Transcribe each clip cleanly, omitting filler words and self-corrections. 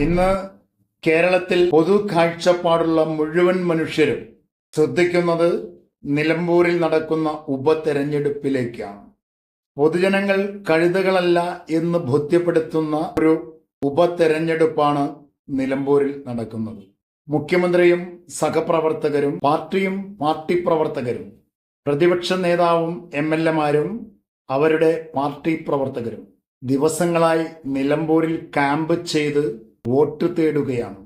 ഇന്ന് കേരളത്തിൽ പൊതു കാഴ്ചപ്പാടുള്ള മുഴുവൻ മനുഷ്യരും ശ്രദ്ധിക്കുന്നത് നിലമ്പൂരിൽ നടക്കുന്ന ഉപതെരഞ്ഞെടുപ്പിലേക്കാണ്. പൊതുജനങ്ങൾ കഴുതകളല്ല എന്ന് ബോധ്യപ്പെടുത്തുന്ന ഒരു ഉപതെരഞ്ഞെടുപ്പാണ് നിലമ്പൂരിൽ നടക്കുന്നത്. മുഖ്യമന്ത്രിയും സഹപ്രവർത്തകരും പാർട്ടിയും പാർട്ടി പ്രവർത്തകരും പ്രതിപക്ഷ നേതാവും MLA-മാരും അവരുടെ പാർട്ടി പ്രവർത്തകരും ദിവസങ്ങളായി നിലമ്പൂരിൽ ക്യാമ്പ് ചെയ്ത് വോട്ട് തേടുകയാണ്.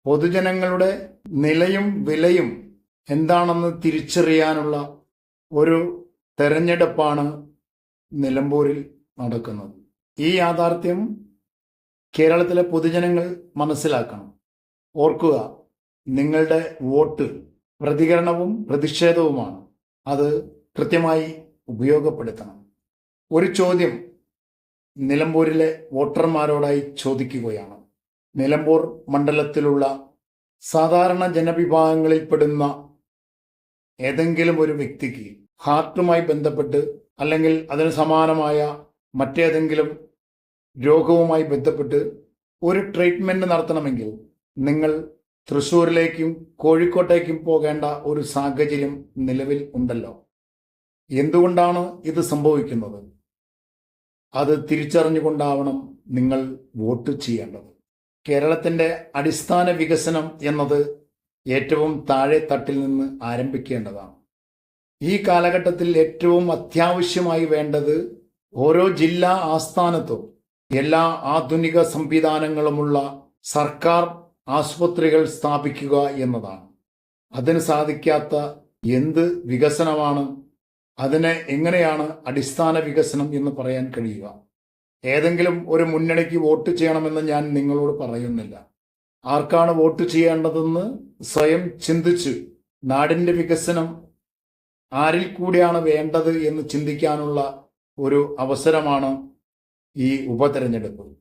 പൊതുജനങ്ങളുടെ നിലയും വിലയും എന്താണെന്ന് തിരിച്ചറിയാനുള്ള ഒരു തെരഞ്ഞെടുപ്പാണ് നിലമ്പൂരിൽ നടക്കുന്നത്. ഈ യാഥാർത്ഥ്യം കേരളത്തിലെ പൊതുജനങ്ങൾ മനസ്സിലാക്കണം. ഓർക്കുക, നിങ്ങളുടെ വോട്ട് പ്രതികരണവും പ്രതിഷേധവുമാണ്. അത് കൃത്യമായി ഉപയോഗപ്പെടുത്തണം. ഒരു ചോദ്യം നിലമ്പൂരിലെ വോട്ടർമാരോടായി ചോദിക്കുകയാണ്. നിലമ്പൂർ മണ്ഡലത്തിലുള്ള സാധാരണ ജനവിഭാഗങ്ങളിൽപ്പെടുന്ന ഏതെങ്കിലും ഒരു വ്യക്തിക്ക് ഹാർട്ടുമായി ബന്ധപ്പെട്ട് അല്ലെങ്കിൽ അതിന് സമാനമായ മറ്റേതെങ്കിലും രോഗവുമായി ബന്ധപ്പെട്ട് ഒരു ട്രീറ്റ്മെന്റ് നടത്തണമെങ്കിൽ നിങ്ങൾ തൃശ്ശൂരിലേക്കും കോഴിക്കോട്ടേക്കും പോകേണ്ട ഒരു സാഹചര്യം നിലവിൽ ഉണ്ടല്ലോ. എന്തുകൊണ്ടാണ് ഇത് സംഭവിക്കുന്നത്? അത് തിരിച്ചറിഞ്ഞുകൊണ്ടാവണം നിങ്ങൾ വോട്ട് ചെയ്യേണ്ടത്. കേരളത്തിന്റെ അടിസ്ഥാന വികസനം എന്നത് ഏറ്റവും താഴെ തട്ടിൽ നിന്ന് ആരംഭിക്കേണ്ടതാണ്. ഈ കാലഘട്ടത്തിൽ ഏറ്റവും അത്യാവശ്യമായി വേണ്ടത് ഓരോ ജില്ലാ ആസ്ഥാനത്തും എല്ലാ ആധുനിക സംവിധാനങ്ങളുമുള്ള സർക്കാർ ആശുപത്രികൾ സ്ഥാപിക്കുക എന്നതാണ്. അതിന് സാധിക്കാത്ത എന്ത് വികസനമാണ്? അതിനെ എങ്ങനെയാണ് അടിസ്ഥാന വികസനം എന്ന് പറയാൻ കഴിയുക? ഏതെങ്കിലും ഒരു മുന്നണിക്ക് വോട്ട് ചെയ്യണമെന്ന് ഞാൻ നിങ്ങളോട് പറയുന്നില്ല. ആർക്കാണ് വോട്ട് ചെയ്യേണ്ടതെന്ന് സ്വയം ചിന്തിച്ച് നാടിന്റെ വികസനം ആരിൽ കൂടിയാണ് വേണ്ടത് എന്ന് ചിന്തിക്കാനുള്ള ഒരു അവസരമാണ് ഈ ഉപതെരഞ്ഞെടുപ്പ്.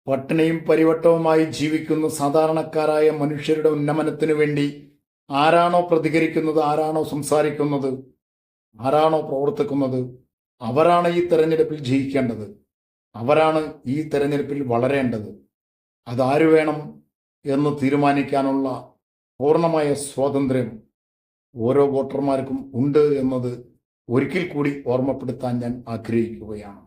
പട്ടിണിയും പരിവട്ടവുമായി ജീവിക്കുന്ന സാധാരണക്കാരായ മനുഷ്യരുടെ ഉന്നമനത്തിനു വേണ്ടി ആരാണോ പ്രതികരിക്കുന്നത്, ആരാണോ സംസാരിക്കുന്നത്, ആരാണോ പ്രവർത്തിക്കുന്നത്, അവരാണ് ഈ തെരഞ്ഞെടുപ്പിൽ ജയിക്കേണ്ടത്. അവരാണ് ഈ തെരഞ്ഞെടുപ്പിൽ വളരേണ്ടത്. അതാരു വേണം എന്ന് തീരുമാനിക്കാനുള്ള പൂർണ്ണമായ സ്വാതന്ത്ര്യം ഓരോ വോട്ടർമാർക്കും ഉണ്ട് എന്നത് ഒരിക്കൽ കൂടി ഓർമ്മപ്പെടുത്താൻ ഞാൻ ആഗ്രഹിക്കുകയാണ്.